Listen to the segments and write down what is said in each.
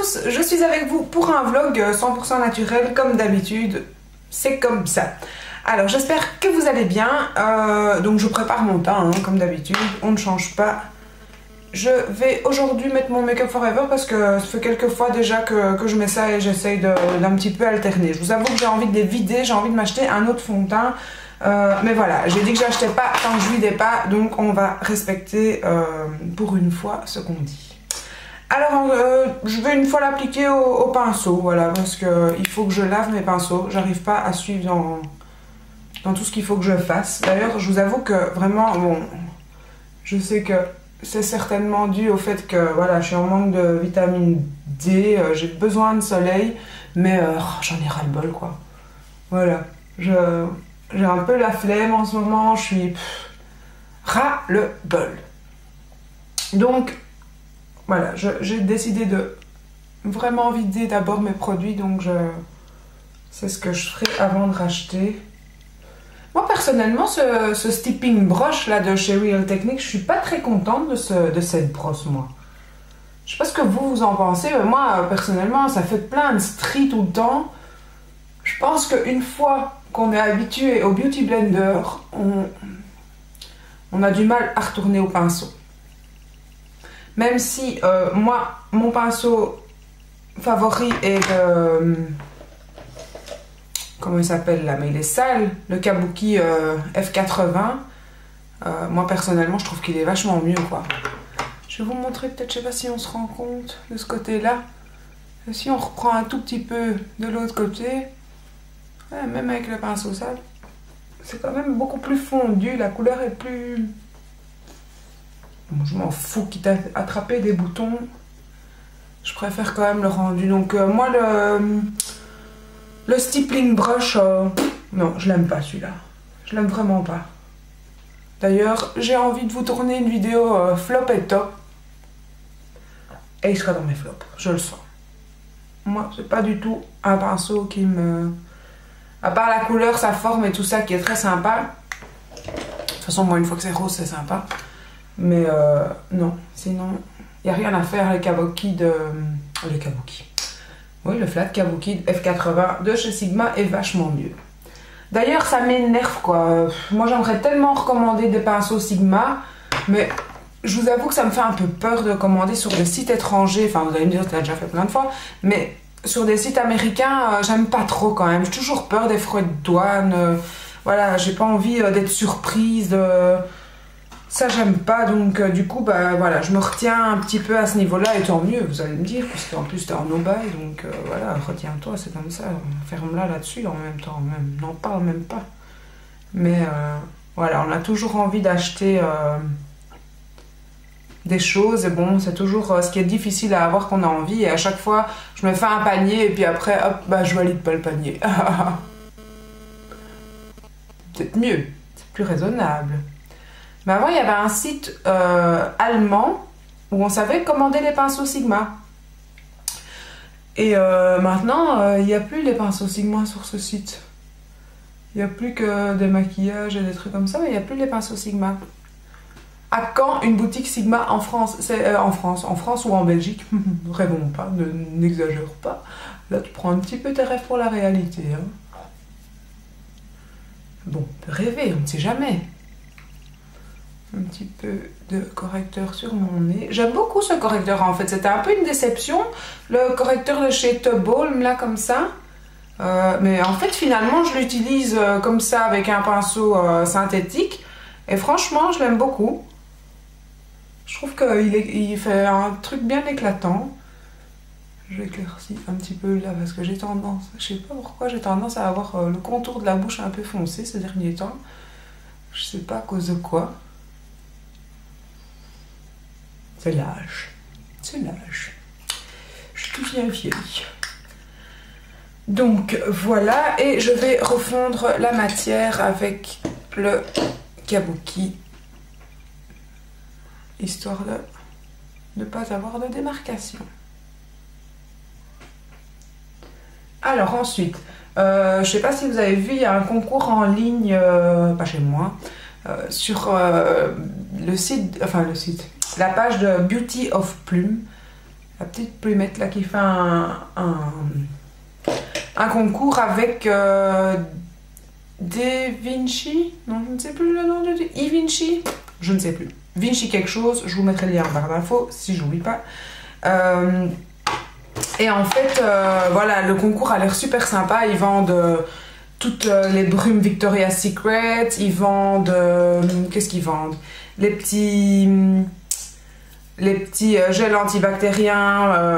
tous, je suis avec vous pour un vlog 100% naturel comme d'habitude, c'est comme ça. Alors j'espère que vous allez bien, donc je prépare mon teint hein, comme d'habitude, on ne change pas. Je vais aujourd'hui mettre mon Make Up Forever parce que ça fait quelques fois déjà que je mets ça et j'essaye d'un petit peu alterner. Je vous avoue que j'ai envie de les vider, j'ai envie de m'acheter un autre fond de teint. Mais voilà, j'ai dit que j'achetais pas tant que je vidais pas, donc on va respecter pour une fois ce qu'on dit. Alors je vais une fois l'appliquer au pinceau, voilà, parce que il faut que je lave mes pinceaux, j'arrive pas à suivre dans tout ce qu'il faut que je fasse. D'ailleurs, je vous avoue que vraiment, bon, je sais que c'est certainement dû au fait que voilà, je suis en manque de vitamine D, j'ai besoin de soleil, mais j'en ai ras-le-bol quoi. Voilà, j'ai un peu la flemme en ce moment, je suis ras-le-bol. Donc voilà, j'ai décidé de vraiment vider d'abord mes produits, donc c'est ce que je ferai avant de racheter. Moi personnellement, ce Steeping Brush là de chez Real Techniques, je suis pas très contente de cette brosse moi. Je sais pas ce que vous en pensez, mais moi personnellement ça fait plein de stries tout le temps. Je pense qu'une fois qu'on est habitué au Beauty Blender, on a du mal à retourner au pinceau. Même si moi, mon pinceau favori est de... Comment il s'appelle là? Mais il est sale, le Kabuki F80. Moi personnellement, je trouve qu'il est vachement mieux quoi. Je vais vous montrer peut-être, je sais pas si on se rend compte de ce côté-là. Si on reprend un tout petit peu de l'autre côté, ouais, même avec le pinceau sale, c'est quand même beaucoup plus fondu, la couleur est plus... Bon, je m'en fous quitte à attraper des boutons, je préfère quand même le rendu. Donc moi le Stippling Brush, non je l'aime pas celui-là, je l'aime vraiment pas. D'ailleurs j'ai envie de vous tourner une vidéo flop et top, et il sera dans mes flops, je le sens. Moi c'est pas du tout un pinceau qui me... À part la couleur, sa forme et tout ça qui est très sympa. De toute façon moi une fois que c'est rose c'est sympa. Mais non, sinon, il n'y a rien à faire. Le Kabuki de... Le Kabuki. Oui, le flat Kabuki F80 de chez Sigma est vachement mieux. D'ailleurs, ça m'énerve quoi. Moi, j'aimerais tellement recommander des pinceaux Sigma, mais je vous avoue que ça me fait un peu peur de commander sur des sites étrangers. Enfin, vous allez me dire, tu l'as déjà fait plein de fois, mais sur des sites américains, j'aime pas trop quand même. J'ai toujours peur des frais de douane. Voilà, j'ai pas envie d'être surprise. Ça j'aime pas, donc du coup bah voilà, je me retiens un petit peu à ce niveau là, et tant mieux vous allez me dire, parce qu'en plus t'es en no-buy, donc voilà, retiens-toi, c'est comme ça, ferme-la là-dessus en même temps, même, n'en parle même pas. Mais voilà, on a toujours envie d'acheter des choses, et bon, c'est toujours ce qui est difficile à avoir qu'on a envie, et à chaque fois je me fais un panier, et puis après, hop, bah je valide pas le panier. Peut-être mieux, c'est plus raisonnable. Mais avant, il y avait un site allemand où on savait commander les pinceaux Sigma. Et maintenant, il n'y a plus les pinceaux Sigma sur ce site. Il n'y a plus que des maquillages et des trucs comme ça, mais il n'y a plus les pinceaux Sigma. À quand une boutique Sigma en France? C'est en France ou en Belgique? Rêvons pas, n'exagère pas. Là, tu prends un petit peu tes rêves pour la réalité. Hein. Bon, rêver, on ne sait jamais. Un petit peu de correcteur sur mon nez. J'aime beaucoup ce correcteur en fait, c'était un peu une déception, le correcteur de chez Top Balm là comme ça. Mais en fait finalement je l'utilise comme ça avec un pinceau synthétique et franchement je l'aime beaucoup. Je trouve qu'il fait un truc bien éclatant. J'éclaircis un petit peu là parce que j'ai tendance, je sais pas pourquoi j'ai tendance à avoir le contour de la bouche un peu foncé ces derniers temps. Je sais pas à cause de quoi. C'est l'âge. C'est l'âge. Je suis tout bien vieille. Donc voilà, et je vais refondre la matière avec le Kabuki, histoire de ne pas avoir de démarcation. Alors ensuite, je sais pas si vous avez vu, il y a un concours en ligne, pas chez moi, sur le site, la page de Beauty of Plume. la petite plumette là qui fait un concours avec Des Vinci, non je ne sais plus le nom de Vinci, je ne sais plus, Vinci quelque chose, je vous mettrai le lien en barre d'infos si je n'oublie pas. Et en fait voilà, le concours a l'air super sympa, ils vendent toutes les brumes Victoria's Secret, ils vendent, qu'est-ce qu'ils vendent, les petits gels antibactériens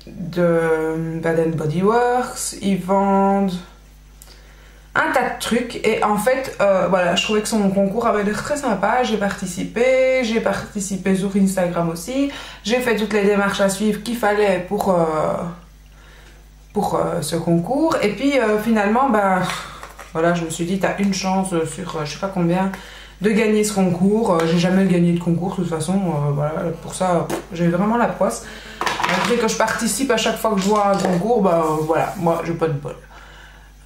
de Bath & Body Works, ils vendent un tas de trucs. Et en fait, voilà, je trouvais que son concours avait l'air très sympa. J'ai participé sur Instagram aussi. J'ai fait toutes les démarches à suivre qu'il fallait pour ce concours. Et puis finalement, bah, voilà, je me suis dit, t'as une chance sur je sais pas combien de gagner ce concours. J'ai jamais gagné de concours de toute façon, voilà, pour ça j'ai vraiment la poisse. Malgré que je participe à chaque fois que je vois un concours, bah voilà, moi j'ai pas de bol.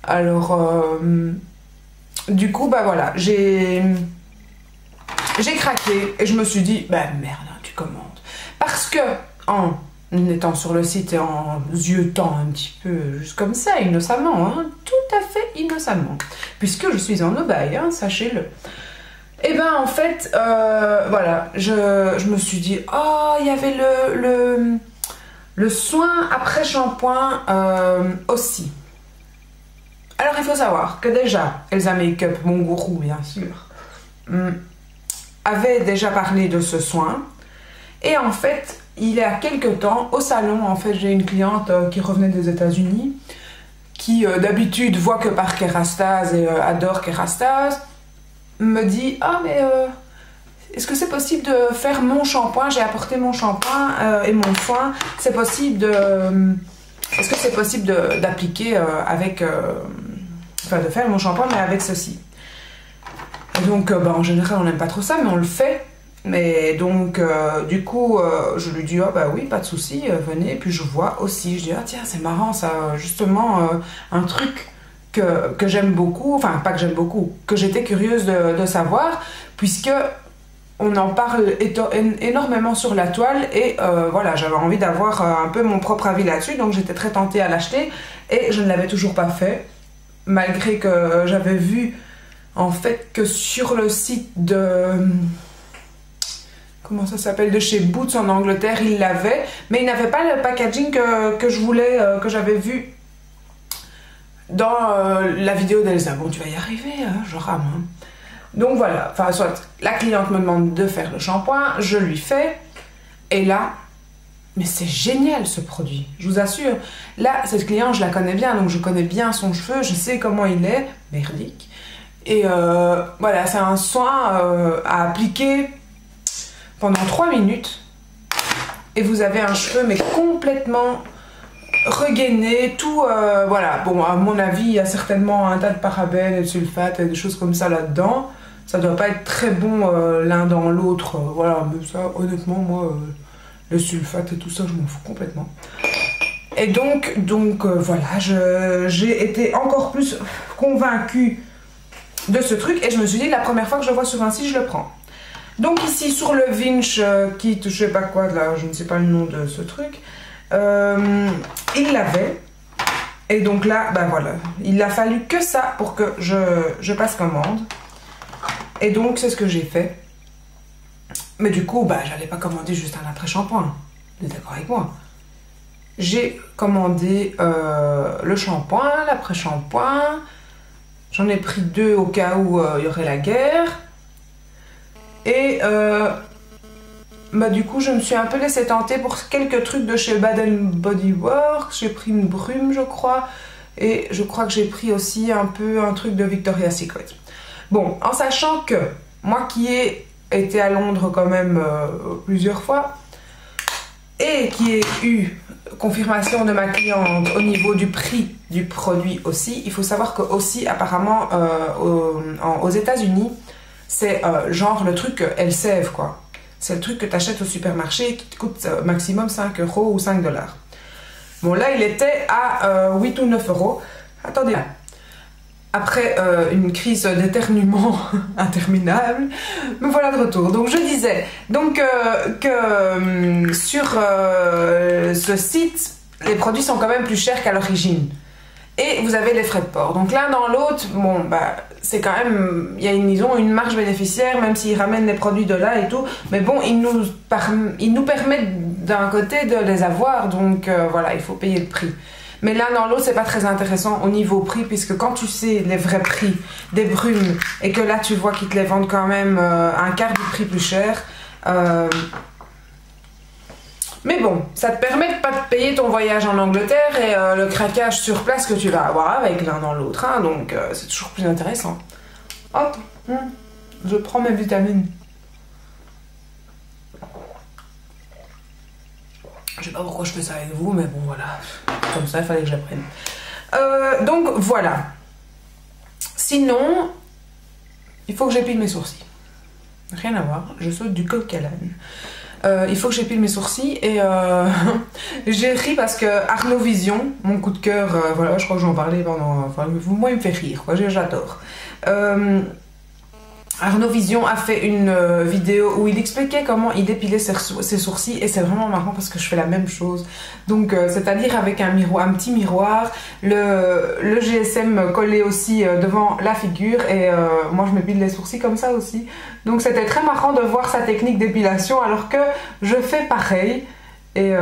Alors du coup bah voilà, j'ai craqué et je me suis dit bah merde, tu commandes. Parce que en étant sur le site et en ziotant un petit peu juste comme ça, innocemment, hein, tout à fait innocemment, puisque je suis en aubaine, hein, sachez-le. Et ben en fait, voilà, je me suis dit, oh, il y avait le soin après shampoing aussi. Alors il faut savoir que déjà, Elsa Makeup, mon gourou bien sûr, avait déjà parlé de ce soin. Et en fait, il y a quelques temps, au salon, en fait, j'ai une cliente qui revenait des États-Unis, qui d'habitude voit que par Kerastase et adore Kerastase, me dit ah mais est-ce que c'est possible de faire mon shampoing, j'ai apporté mon shampoing et mon soin, c'est possible de est-ce que c'est possible d'appliquer avec enfin de faire mon shampoing mais avec ceci. Et donc bah, en général on n'aime pas trop ça mais on le fait. Mais donc du coup je lui dis oh bah oui pas de souci, venez. Et puis je vois aussi, je dis ah tiens c'est marrant ça, justement un truc que j'aime beaucoup, enfin pas que j'aime beaucoup, que j'étais curieuse de savoir, puisque on en parle énormément sur la toile et voilà, j'avais envie d'avoir un peu mon propre avis là-dessus, donc j'étais très tentée à l'acheter et je ne l'avais toujours pas fait, malgré que j'avais vu en fait que sur le site de... comment ça s'appelle, de chez Boots en Angleterre, il l'avait, mais il n'avait pas le packaging que je voulais, que j'avais vu dans la vidéo d'Elsa. Bon, tu vas y arriver, hein, je rame. Hein. Donc voilà, enfin soit la cliente me demande de faire le shampoing, je lui fais, et là, mais c'est génial ce produit, je vous assure. Là, cette cliente, je la connais bien, donc je connais bien son cheveu, je sais comment il est, merdique. Et voilà, c'est un soin à appliquer pendant 3 minutes, et vous avez un cheveu mais complètement regainé, tout, voilà, bon, à mon avis, il y a certainement un tas de parabènes et de sulfates et des choses comme ça là-dedans. Ça doit pas être très bon l'un dans l'autre, voilà, mais ça, honnêtement, moi, le sulfate et tout ça, je m'en fous complètement. Et donc voilà, j'ai été encore plus convaincue de ce truc, et je me suis dit, la première fois que je le vois sur un site, je le prends. Donc ici, sur le Vinch Kit, je sais pas quoi, là, je ne sais pas le nom de ce truc, il l'avait. Et donc là, ben voilà, il a fallu que ça pour que je passe commande. Et donc, c'est ce que j'ai fait. Mais du coup, bah, j'allais pas commander juste un après-shampoing. Vous êtes d'accord avec moi? J'ai commandé le shampoing, l'après-shampoing. J'en ai pris 2 au cas où il y aurait la guerre. Et bah, du coup, je me suis un peu laissée tenter pour quelques trucs de chez Bath & Body Works. J'ai pris une brume, je crois. Et je crois que j'ai pris aussi un peu un truc de Victoria's Secret. Bon, en sachant que moi qui ai été à Londres quand même plusieurs fois et qui ai eu confirmation de ma cliente au niveau du prix du produit aussi, il faut savoir que aussi apparemment aux États-Unis, c'est genre le truc Elseve quoi. C'est le truc que tu achètes au supermarché qui te coûte maximum 5 € ou 5 $. Bon là il était à 8 ou 9 €. Attendez. après une crise d'éternuement interminable, me voilà de retour. Donc je disais donc, que sur ce site, les produits sont quand même plus chers qu'à l'origine. Et vous avez les frais de port. Donc l'un dans l'autre, bon, bah, c'est quand même, ils ont une marge bénéficiaire, même s'ils ramènent les produits de là et tout. Mais bon, ils nous permettent d'un côté de les avoir, donc voilà, il faut payer le prix. Mais l'un dans l'autre, c'est pas très intéressant au niveau prix, puisque quand tu sais les vrais prix des brumes, et que là tu vois qu'ils te les vendent quand même un quart du prix plus cher, mais bon, ça te permet de pas te payer ton voyage en Angleterre et le craquage sur place que tu vas avoir avec l'un dans l'autre, hein, donc c'est toujours plus intéressant. Hop, je prends mes vitamines. Je sais pas pourquoi je fais ça avec vous, mais bon voilà, comme ça il fallait que j'apprenne. Donc voilà. Sinon, il faut que j'épile mes sourcils. Rien à voir, je saute du coq à l'âne. Il faut que j'épile mes sourcils et j'ai ri parce que Arnaud Vision, mon coup de cœur, voilà, je crois que j'en parlais pendant... Enfin, moi il me fait rire, quoi, j'adore. Arnaud Vision a fait une vidéo où il expliquait comment il dépilait ses sourcils et c'est vraiment marrant parce que je fais la même chose. Donc c'est-à-dire avec un petit miroir, le GSM collé aussi devant la figure et moi je m'épile les sourcils comme ça aussi. Donc c'était très marrant de voir sa technique d'épilation alors que je fais pareil. Et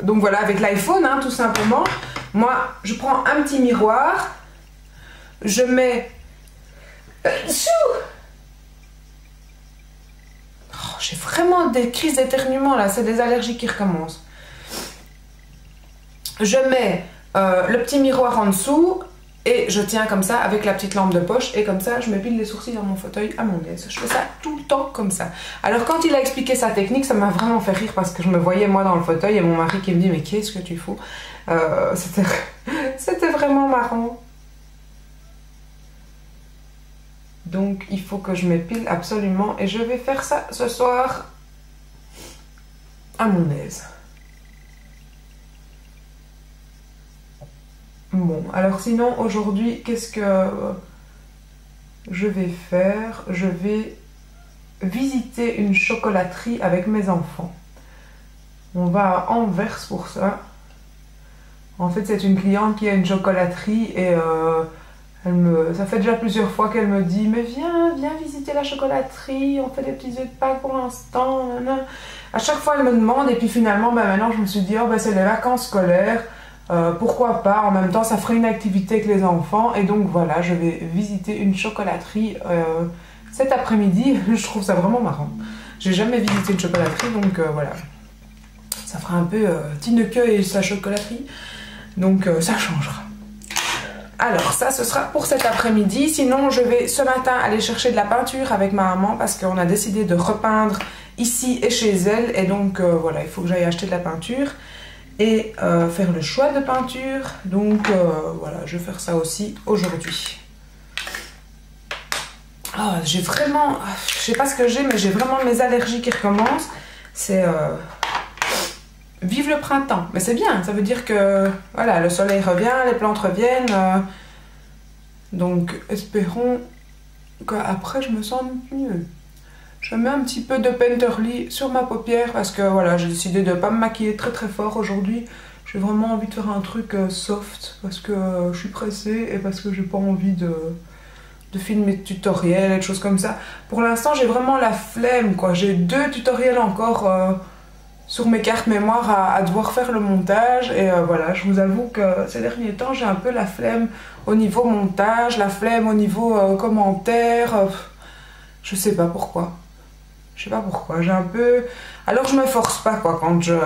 donc voilà, avec l'iPhone, hein, tout simplement. Moi je prends un petit miroir, je mets... Oh, j'ai vraiment des crises d'éternuement là, c'est des allergies qui recommencent. Je mets le petit miroir en dessous et je tiens comme ça avec la petite lampe de poche et comme ça je m'épile les sourcils dans mon fauteuil à mon aise. Je fais ça tout le temps comme ça. Alors quand il a expliqué sa technique, ça m'a vraiment fait rire parce que je me voyais moi dans le fauteuil et mon mari qui me dit mais qu'est-ce que tu fous, c'était vraiment marrant. Donc il faut que je m'épile absolument et je vais faire ça ce soir à mon aise. Bon, alors sinon aujourd'hui, qu'est-ce que je vais faire? Je vais visiter une chocolaterie avec mes enfants. On va à Anvers pour ça. En fait, c'est une cliente qui a une chocolaterie et... ça fait déjà plusieurs fois qu'elle me dit mais viens visiter la chocolaterie, on fait des petits œufs de Pâques pour l'instant. À chaque fois elle me demande et puis finalement maintenant je me suis dit oh, c'est les vacances scolaires, pourquoi pas, en même temps ça ferait une activité avec les enfants et donc voilà, je vais visiter une chocolaterie cet après-midi. Je trouve ça vraiment marrant. J'ai jamais visité une chocolaterie donc voilà, ça fera un peu Tineke et sa chocolaterie, donc ça changera. Alors ça ce sera pour cet après-midi, sinon je vais ce matin aller chercher de la peinture avec ma maman parce qu'on a décidé de repeindre ici et chez elle et donc voilà, il faut que j'aille acheter de la peinture et faire le choix de peinture, donc voilà, je vais faire ça aussi aujourd'hui. Oh, j'ai vraiment, je sais pas ce que j'ai mais j'ai vraiment mes allergies qui recommencent, c'est... Vive le printemps, mais c'est bien, ça veut dire que voilà, le soleil revient, les plantes reviennent, donc espérons qu'après je me sente mieux. Je mets un petit peu de Painterly sur ma paupière parce que voilà, j'ai décidé de ne pas me maquiller très très fort aujourd'hui. J'ai vraiment envie de faire un truc soft parce que je suis pressée et parce que j'ai pas envie de filmer de tutoriels et des choses comme ça. Pour l'instant j'ai vraiment la flemme quoi, j'ai 2 tutoriels encore sur mes cartes mémoire à devoir faire le montage et voilà, je vous avoue que ces derniers temps j'ai un peu la flemme au niveau montage, la flemme au niveau commentaires, je sais pas pourquoi. Je sais pas pourquoi, j'ai un peu... Alors je me force pas quoi, quand j'ai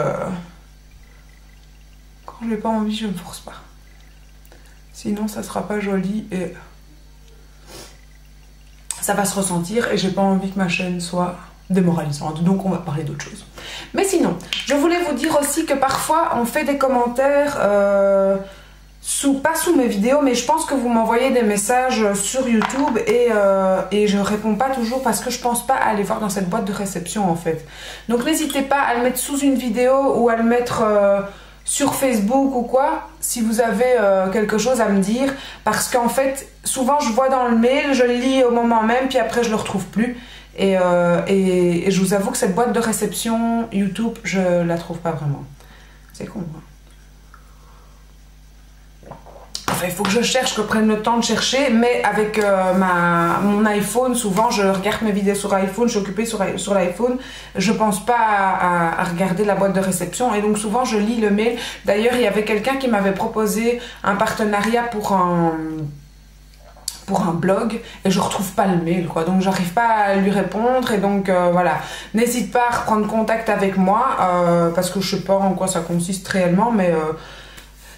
pas envie je me force pas. Sinon ça sera pas joli et ça va se ressentir et j'ai pas envie que ma chaîne soit démoralisante, donc on va parler d'autre chose. Mais sinon, je voulais vous dire aussi que parfois on fait des commentaires pas sous mes vidéos, mais je pense que vous m'envoyez des messages sur YouTube et je réponds pas toujours parce que je pense pas aller voir dans cette boîte de réception en fait. Donc n'hésitez pas à le mettre sous une vidéo ou à le mettre sur Facebook ou quoi, si vous avez quelque chose à me dire, parce qu'en fait, souvent je vois dans le mail, je le lis au moment même, puis après je le retrouve plus. Et je vous avoue que cette boîte de réception YouTube, je la trouve pas vraiment. C'est con, hein. Enfin, il faut que je cherche, que je prenne le temps de chercher, mais avec mon iPhone, souvent je regarde mes vidéos sur iPhone, je suis occupée sur l'iPhone, je pense pas à regarder la boîte de réception, et donc souvent je lis le mail. D'ailleurs, il y avait quelqu'un qui m'avait proposé un partenariat pour un blog, et je retrouve pas le mail, quoi, donc j'arrive pas à lui répondre, et donc voilà, n'hésite pas à reprendre contact avec moi, parce que je sais pas en quoi ça consiste réellement, mais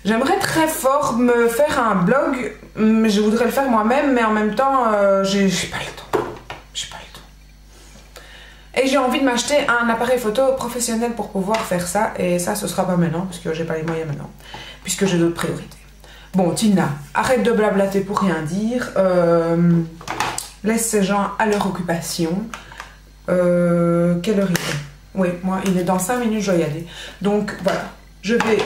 j'aimerais très fort me faire un blog, mais je voudrais le faire moi-même, mais en même temps, j'ai pas le temps. J'ai pas le temps. Et j'ai envie de m'acheter un appareil photo professionnel pour pouvoir faire ça, et ça, ce sera pas maintenant, parce que j'ai pas les moyens maintenant, puisque j'ai d'autres priorités. Bon, Tina, arrête de blablater pour rien dire, laisse ces gens à leur occupation. Quelle heure il est? Oui, moi, il est dans 5 minutes, je dois y aller. Donc, voilà, je vais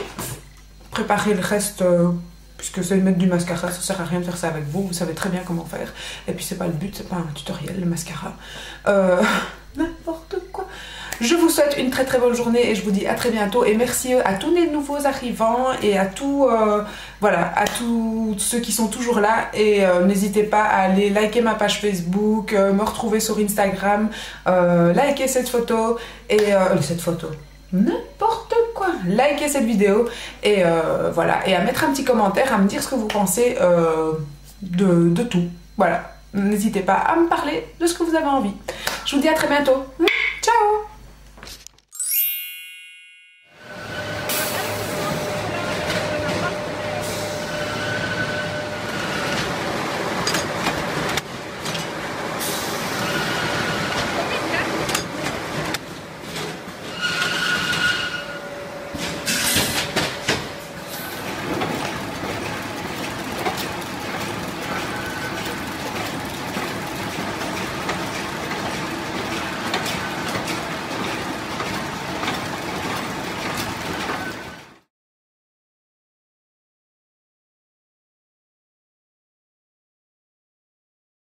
préparer le reste, puisque c'est mettre du mascara, ça sert à rien de faire ça avec vous savez très bien comment faire, et puis c'est pas le but, c'est pas un tutoriel, le mascara, n'importe quoi. Je vous souhaite une très très bonne journée, et je vous dis à très bientôt, et merci à tous les nouveaux arrivants, et à tous, voilà, à tous ceux qui sont toujours là, et n'hésitez pas à aller liker ma page Facebook, me retrouver sur Instagram, liker cette photo, et n'importe quoi, likez cette vidéo, et voilà, et à mettre un petit commentaire, à me dire ce que vous pensez de tout, voilà, n'hésitez pas à me parler de ce que vous avez envie. Je vous dis à très bientôt.